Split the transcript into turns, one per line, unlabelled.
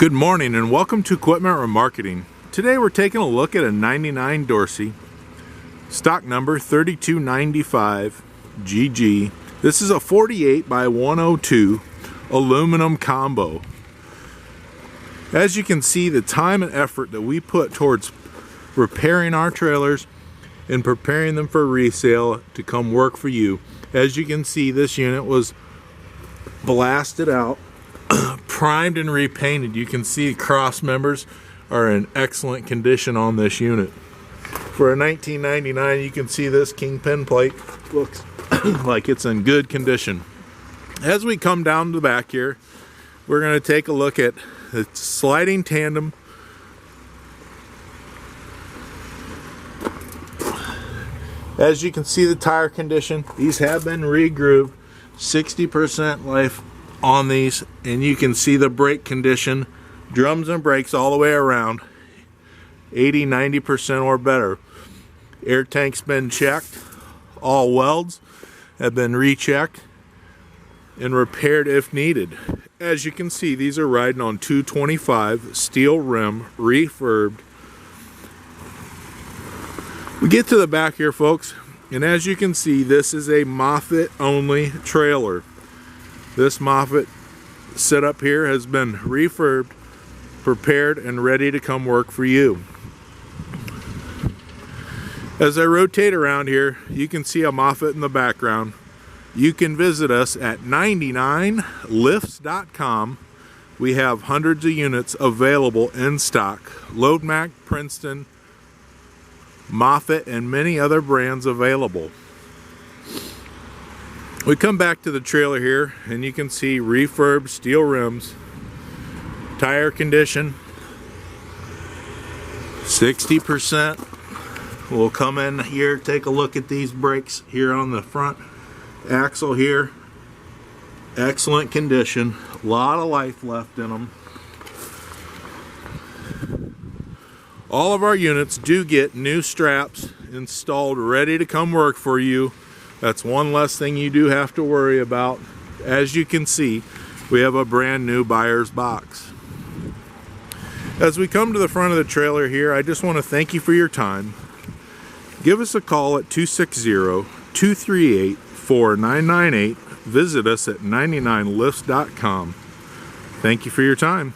Good morning and welcome to Equipment Remarketing. Today we're taking a look at a 99 Dorsey, stock number 3295 GG. This is a 48'x102 aluminum combo. As you can see, the time and effort that we put towards repairing our trailers and preparing them for resale to come work for you. As you can see, this unit was blasted out, primed and repainted. You can see cross members are in excellent condition on this unit. For a 1999, you can see this kingpin plate looks like it's in good condition. As we come down the back here, we're going to take a look at the sliding tandem. As you can see, the tire condition, these have been re-grooved, 60% life on these, and you can see the brake condition, drums and brakes all the way around, 80-90% or better. Air tank's been checked, all welds have been rechecked and repaired if needed. As you can see, these are riding on 225 steel rim, refurbed. We get to the back here, folks, and as you can see, this is a Moffett only trailer. This Moffett setup here has been refurbed, prepared, and ready to come work for you. As I rotate around here, you can see a Moffett in the background. You can visit us at 99lifts.com. We have hundreds of units available in stock. Loadmac, Princeton, Moffett, and many other brands available. We come back to the trailer here and you can see refurbed steel rims, tire condition 60%. We'll come in here, take a look at these brakes here on the front axle here, excellent condition, a lot of life left in them. All of our units do get new straps installed, ready to come work for you. That's one less thing you do have to worry about. As you can see, we have a brand new buyer's box. As we come to the front of the trailer here, I just want to thank you for your time. Give us a call at 260-238-4998. Visit us at 99lifts.com. Thank you for your time.